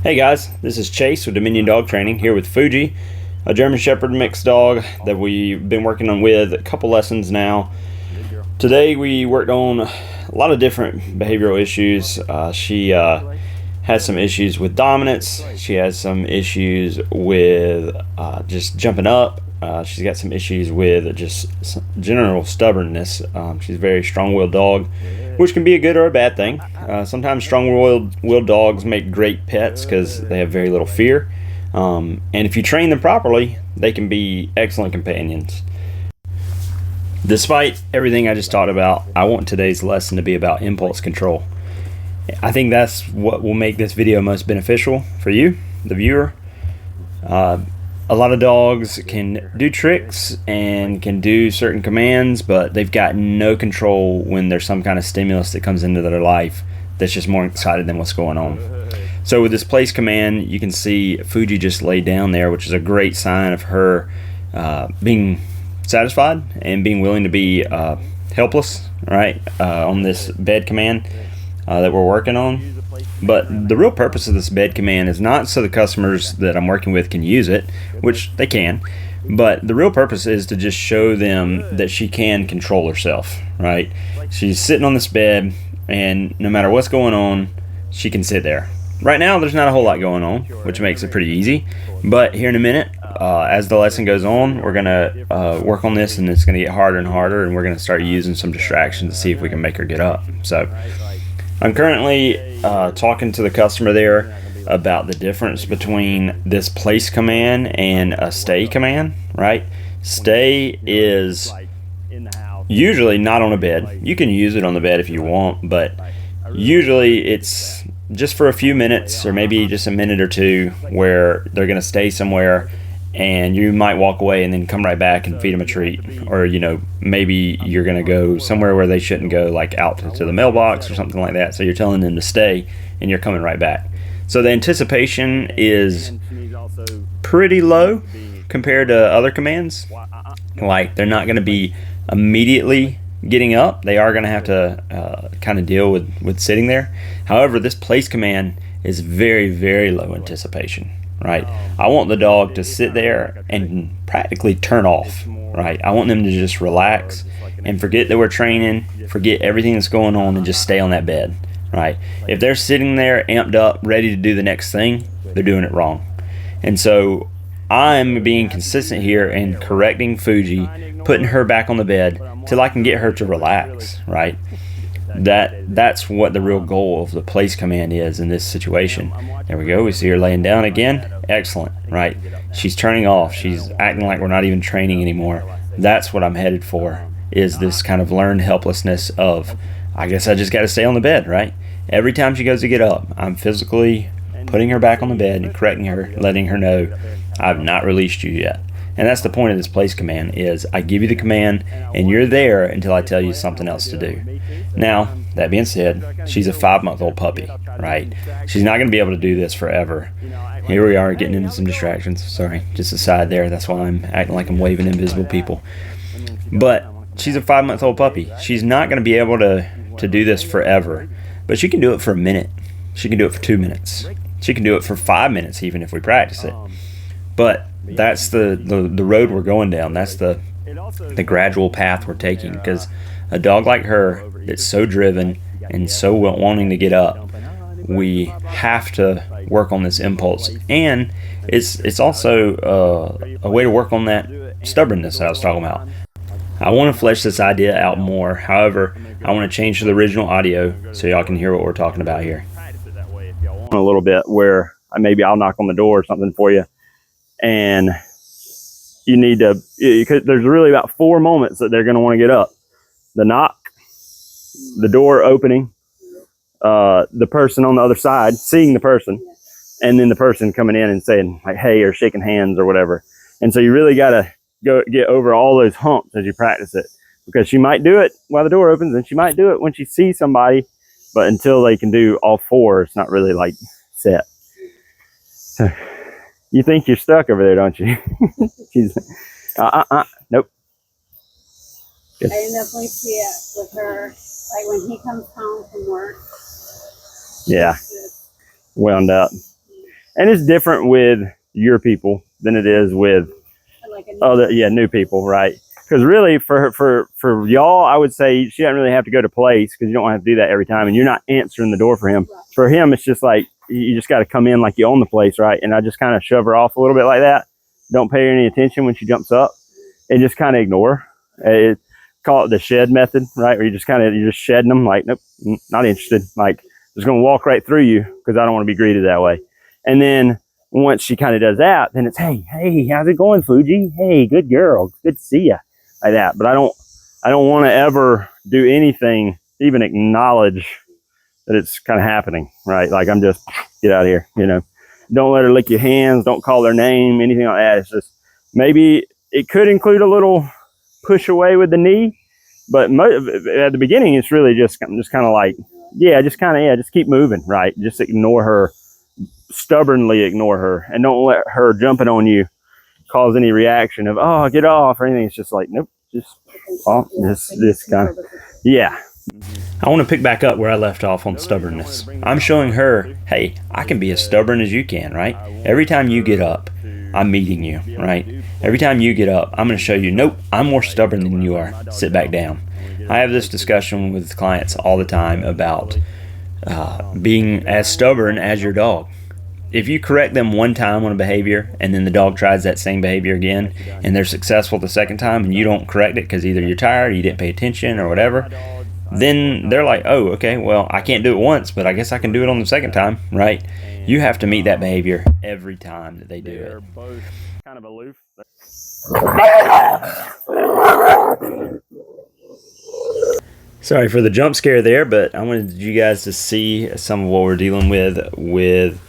Hey guys, this is Chase with Dominion Dog Training here with Fuji, a German Shepherd mixed dog that we've been working on with a couple lessons now. Today we worked on a lot of different behavioral issues. She has some issues with dominance. She has some issues with just jumping up. She's got some issues with just general stubbornness. She's a very strong-willed dog, which can be a good or a bad thing. Sometimes strong-willed dogs make great pets because they have very little fear. And if you train them properly, they can be excellent companions. Despite everything I just talked about, I want today's lesson to be about impulse control. I think that's what will make this video most beneficial for you, the viewer. A lot of dogs can do tricks and can do certain commands, but they've got no control when there's some kind of stimulus that comes into their life that's just more excited than what's going on. So with this place command, you can see Fuji just laid down there, which is a great sign of her being satisfied and being willing to be helpless, right, on this bed command that we're working on. But the real purpose of this bed command is not so the customers that I'm working with can use it, which they can, but the real purpose is to just show them that she can control herself, right? She's sitting on this bed, and no matter what's going on, she can sit there. Right now, there's not a whole lot going on, which makes it pretty easy, but here in a minute, as the lesson goes on, we're going to work on this, and it's going to get harder and harder, and we're going to start using some distractions to see if we can make her get up. So I'm currently talking to the customer there about the difference between this place command and a stay command, right? Stay is usually not on a bed. You can use it on the bed if you want, but usually it's just for a few minutes or maybe just a minute or two where they're going to stay somewhere, and you might walk away and then come right back and feed them a treat. Or, you know, maybe you're going to go somewhere where they shouldn't go, like out to the mailbox or something like that. So you're telling them to stay and you're coming right back. So the anticipation is pretty low compared to other commands. Like, they're not going to be immediately getting up. They are going to have to kind of deal with sitting there. However, this place command is very, very low anticipation. Right, I want the dog to sit there and practically turn off. Right, I want them to just relax and forget that we're training, forget everything that's going on, and just stay on that bed. Right, if they're sitting there amped up, ready to do the next thing, they're doing it wrong. And so I'm being consistent here and correcting Fuji, putting her back on the bed till I can get her to relax. Right. That's what the real goal of the place command is in this situation. There we go. We see her laying down again. Excellent, right? She's turning off. She's acting like we're not even training anymore. That's what I'm headed for, is this kind of learned helplessness of, I guess I just got to stay on the bed, right? Every time she goes to get up, I'm physically putting her back on the bed and correcting her, letting her know I've not released you yet. And that's the point of this place command, is I give you the command and you're there until I tell you something else to do. Now, that being said, she's a 5-month-old puppy, right? She's not going to be able to do this forever. Here we are getting into some distractions. Sorry, just a side there. That's why I'm acting like I'm waving invisible people. But she's a 5-month-old puppy. She's not going to be able to do this forever. But she can do it for a minute. She can do it for 2 minutes. She can do it for 5 minutes even if we practice it. But that's the road we're going down. That's the gradual path we're taking, because a dog like her that's so driven and so wanting to get up, we have to work on this impulse. And it's also a way to work on that stubbornness that I was talking about. I want to flesh this idea out more. However, I want to change to the original audio so y'all can hear what we're talking about here. A little bit where maybe I'll knock on the door or something for you, and you need to, there's really about 4 moments that they're going to want to get up. The knock, the door opening, the person on the other side seeing the person, and then the person coming in and saying like, hey, or shaking hands or whatever. And so you really got to get over all those humps as you practice it, because she might do it while the door opens and she might do it when she sees somebody, but until they can do all 4, it's not really like set. So, you think you're stuck over there, don't you? She's, nope. Good. I definitely see it with her, like when he comes home from work. Yeah, wound up. And it's different with your people than it is with Like new people, right? Because really, for y'all, I would say she doesn't really have to go to place because you don't have to do that every time, and you're not answering the door for him. Right. For him, it's just like you just got to come in like you own the place, right? And I just kind of shove her off a little bit like that. Don't pay her any attention when she jumps up, and just kind of ignore her. Call it the shed method, right? Where you're just shedding them, like, nope, not interested. Like, just gonna walk right through you because I don't want to be greeted that way. And then once she kind of does that, then it's, hey, how's it going, Fuji? Hey, good girl, good to see you, like that. But I don't want to ever do anything, even acknowledge that it's kind of happening, right? Like, I'm just, get out of here, you know. Don't let her lick your hands. Don't call their name, anything like that. It's just, maybe it could include a little push away with the knee, but at the beginning, it's really just kind of like, just keep moving, right? Just ignore her, stubbornly ignore her, and don't let her jumping on you cause any reaction of, oh, get off or anything. It's just like, nope, just this kind of, yeah. I want to pick back up where I left off on stubbornness. I'm showing her, hey, I can be as stubborn as you can, right? Every time you get up, I'm meeting you, right? Every time you get up, I'm going to show you, nope, I'm more stubborn than you are. Sit back down. I have this discussion with clients all the time about being as stubborn as your dog. If you correct them one time on a behavior and then the dog tries that same behavior again and they're successful the second time and you don't correct it because either you're tired or you didn't pay attention or whatever, then they're like, oh, okay, well, I can't do it once, but I guess I can do it on the second time, right? You have to meet that behavior every time that they do it. They're both kind of aloof. Sorry for the jump scare there, but I wanted you guys to see some of what we're dealing with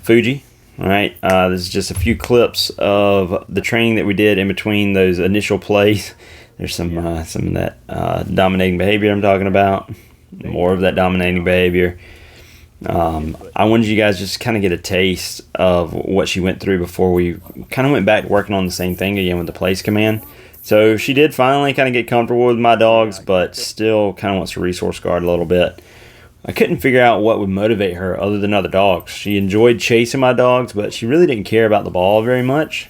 Fuji. All right, this is just a few clips of the training that we did in between those initial plays. There's some of that dominating behavior I'm talking about, more of that dominating behavior. I wanted you guys just kind of get a taste of what she went through before we kind of went back to working on the same thing again with the place command. So she did finally kind of get comfortable with my dogs, but still kind of wants to resource guard a little bit. I couldn't figure out what would motivate her other than other dogs. She enjoyed chasing my dogs, but she really didn't care about the ball very much.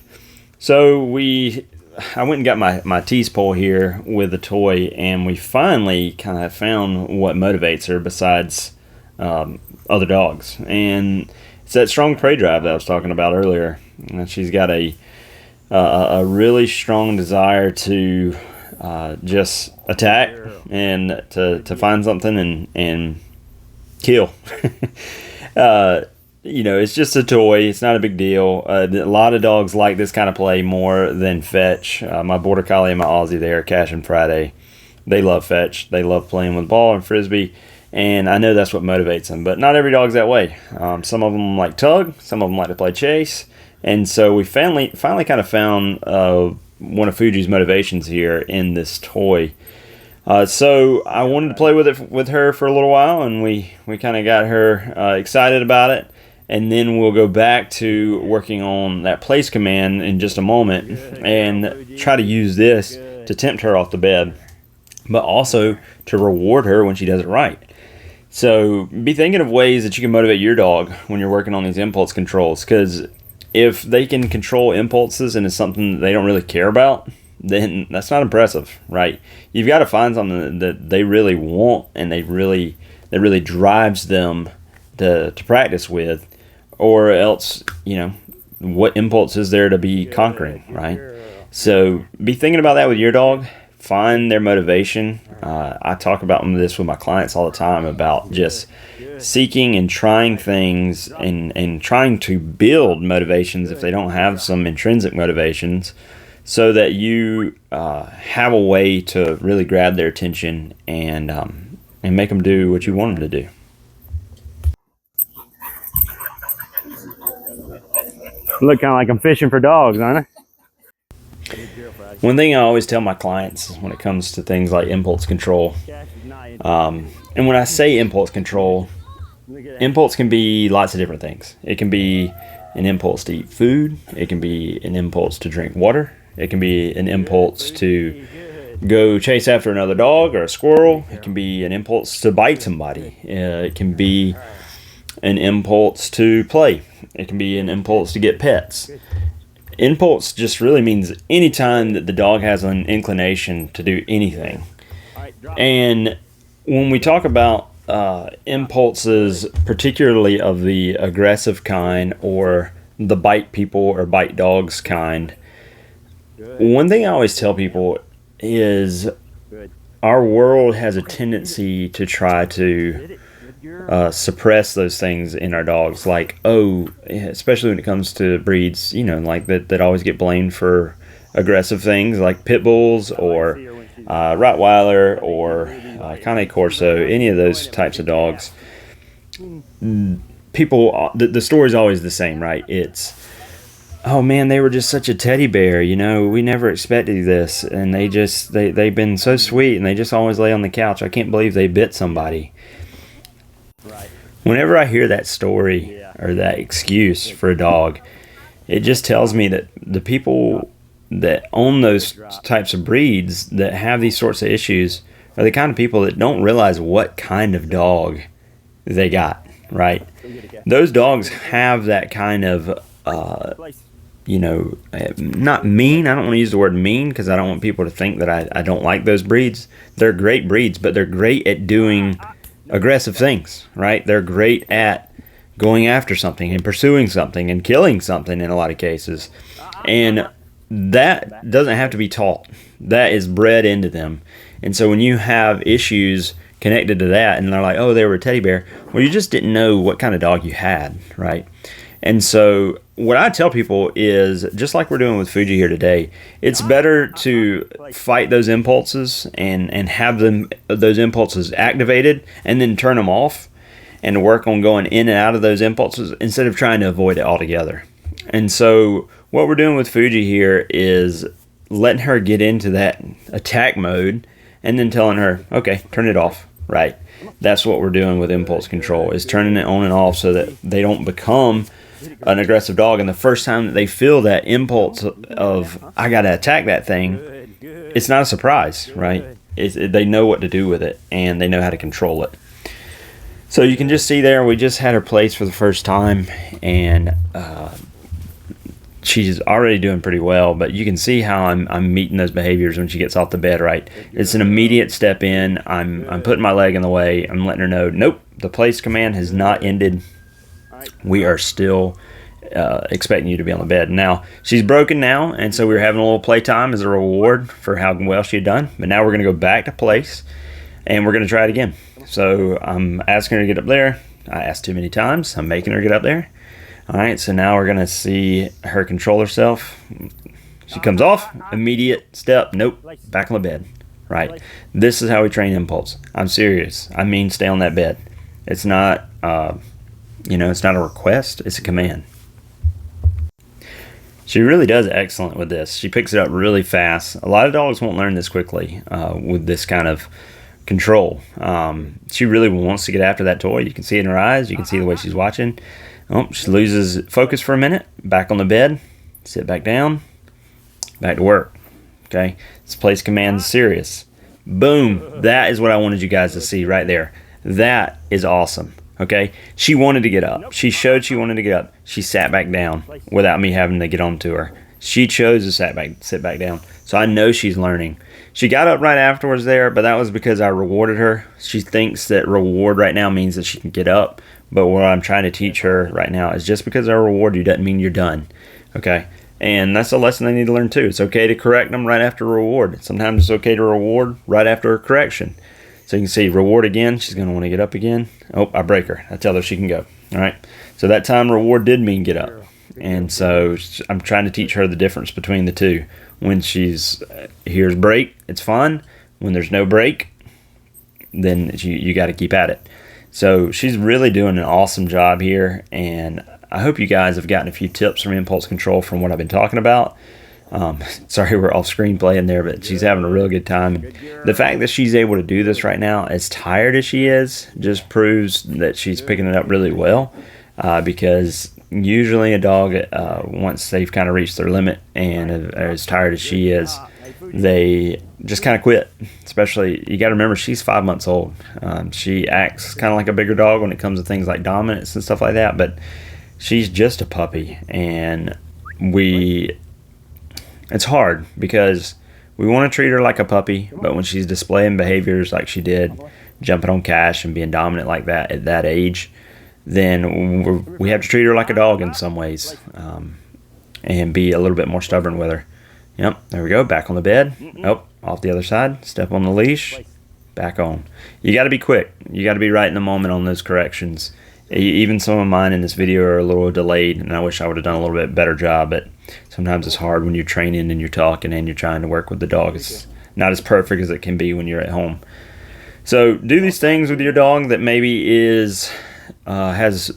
So I went and got my tease pole here with a toy, and we finally kind of found what motivates her besides other dogs. And it's that strong prey drive that I was talking about earlier. And she's got a really strong desire to just attack and to find something and kill. It's just a toy. It's not a big deal. A lot of dogs like this kind of play more than fetch. My Border Collie and my Aussie, they are Cash and Friday. They love fetch. They love playing with ball and frisbee, and I know that's what motivates them. But not every dog's that way. Some of them like tug. Some of them like to play chase. And so we finally kind of found one of Fuji's motivations here in this toy. So I wanted to play with her for a little while, and we kind of got her excited about it. And then we'll go back to working on that place command in just a moment and try to use this to tempt her off the bed, but also to reward her when she does it right. So be thinking of ways that you can motivate your dog when you're working on these impulse controls, because if they can control impulses and it's something that they don't really care about, then that's not impressive, right? You've got to find something that they really want and that really drives them to practice with, or else, what impulse is there to be conquering, right? So be thinking about that with your dog. Find their motivation. I talk about this with my clients all the time about just seeking and trying things and trying to build motivations if they don't have some intrinsic motivations, so that you have a way to really grab their attention and make them do what you want them to do. Look kind of like I'm fishing for dogs, aren't I? One thing I always tell my clients when it comes to things like impulse control, and when I say impulse control, impulse can be lots of different things. It can be an impulse to eat food. It can be an impulse to drink water. It can be an impulse to go chase after another dog or a squirrel. It can be an impulse to bite somebody. It can be an impulse to play. It can be an impulse to get pets. Impulse just really means any time that the dog has an inclination to do anything. And when we talk about impulses, particularly of the aggressive kind or the bite people or bite dogs kind, one thing I always tell people is our world has a tendency to try to suppress those things in our dogs, like, especially when it comes to breeds, like that always get blamed for aggressive things like pit bulls or Rottweiler or Cane Corso, any of those types of dogs. People, the story's always the same, right? It's, oh man, they were just such a teddy bear, we never expected this, and they've been so sweet, and they just always lay on the couch. I can't believe they bit somebody. Whenever I hear that story or that excuse for a dog, it just tells me that the people that own those types of breeds that have these sorts of issues are the kind of people that don't realize what kind of dog they got, right? Those dogs have that kind of, not mean. I don't want to use the word mean because I don't want people to think that I don't like those breeds. They're great breeds, but they're great at doing aggressive things, right? They're great at going after something and pursuing something and killing something in a lot of cases. And that doesn't have to be taught. That is bred into them. And so when you have issues connected to that and they're like, oh, they were a teddy bear, well, you just didn't know what kind of dog you had, right? And so what I tell people is, just like we're doing with Fuji here today, it's better to fight those impulses and have those impulses activated and then turn them off and work on going in and out of those impulses instead of trying to avoid it altogether. And so what we're doing with Fuji here is letting her get into that attack mode and then telling her, okay, turn it off, right? That's what we're doing with impulse control, is turning it on and off so that they don't become an aggressive dog. And the first time that they feel that impulse of, I got to attack that thing, it's not a surprise, right? They know what to do with it and they know how to control it. So you can just see there, we just had her placed for the first time, and she's already doing pretty well, but you can see how I'm meeting those behaviors when she gets off the bed, right? It's an immediate step in. I'm putting my leg in the way. I'm letting her know, nope, the place command has not ended. We are still expecting you to be on the bed. Now, she's broken now, and so we were having a little playtime as a reward for how well she had done. But now we're going to go back to place, and we're going to try it again. So I'm asking her to get up there. I asked too many times. I'm making her get up there. All right, so now we're going to see her control herself. She comes off, immediate step, nope, back on the bed, right? This is how we train impulse. I'm serious. I mean, stay on that bed. It's not, it's not a request, it's a command. She really does excellent with this. She picks it up really fast. A lot of dogs won't learn this quickly with this kind of control. She really wants to get after that toy. You can see it in her eyes. You can see the way she's watching. Oh, she loses focus for a minute. Back on the bed. Sit back down. Back to work. Okay? This place command is serious. Boom. That is what I wanted you guys to see right there. That is awesome. Okay? She wanted to get up. She showed she wanted to get up. She sat back down without me having to get on to her. She chose to sit back down. So I know she's learning. She got up right afterwards there, but that was because I rewarded her. She thinks that reward right now means that she can get up. But what I'm trying to teach her right now is just because I reward you doesn't mean you're done. Okay? And that's a lesson they need to learn too. It's okay to correct them right after a reward. Sometimes it's okay to reward right after a correction. So you can see reward again. She's going to want to get up again. Oh, I break her. I tell her she can go. All right? So that time reward did mean get up. And so I'm trying to teach her the difference between the two. When she's here's break, it's fun. When there's no break, then you got to keep at it. So she's really doing an awesome job here, and I hope you guys have gotten a few tips from impulse control from what I've been talking about. Sorry we're off screen playing there, but she's having a real good time. The fact that she's able to do this right now, as tired as she is, just proves that she's picking it up really well, because usually a dog, once they've kind of reached their limit and are as tired as she is, they just kind of quit. Especially, you got to remember, she's 5 months old. She acts kind of like a bigger dog when it comes to things like dominance and stuff like that, but she's just a puppy, and it's hard because we want to treat her like a puppy, but when she's displaying behaviors like she did, jumping on cash and being dominant like that at that age, then we have to treat her like a dog in some ways, and be a little bit more stubborn with her. Yep, there we go, back on the bed. Oh, off the other side, step on the leash, back on. You got to be quick. You got to be right in the moment on those corrections. Even some of mine in this video are a little delayed, and I wish I would have done a little bit better job, but sometimes it's hard when you're training and you're talking and you're trying to work with the dog. It's not as perfect as it can be when you're at home. So do these things with your dog that maybe has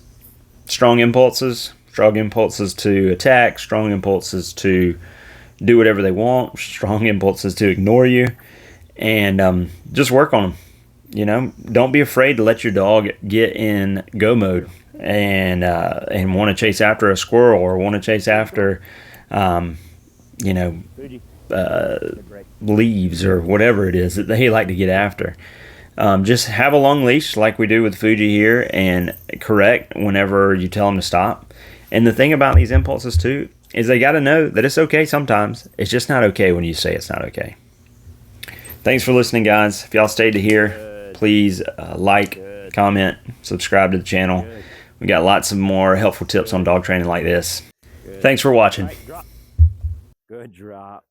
strong impulses to attack, strong impulses to do whatever they want, strong impulses to ignore you, and just work on them. You know, don't be afraid to let your dog get in go mode and want to chase after a squirrel or want to chase after, leaves or whatever it is that they like to get after. Just have a long leash like we do with Fuji here, and correct whenever you tell them to stop. And the thing about these impulses too is they got to know that it's okay sometimes. It's just not okay when you say it's not okay. Thanks for listening, guys. If y'all stayed to here, please like, comment, subscribe to the channel. We got lots of more helpful tips on dog training like this. Thanks for watching. Good drop.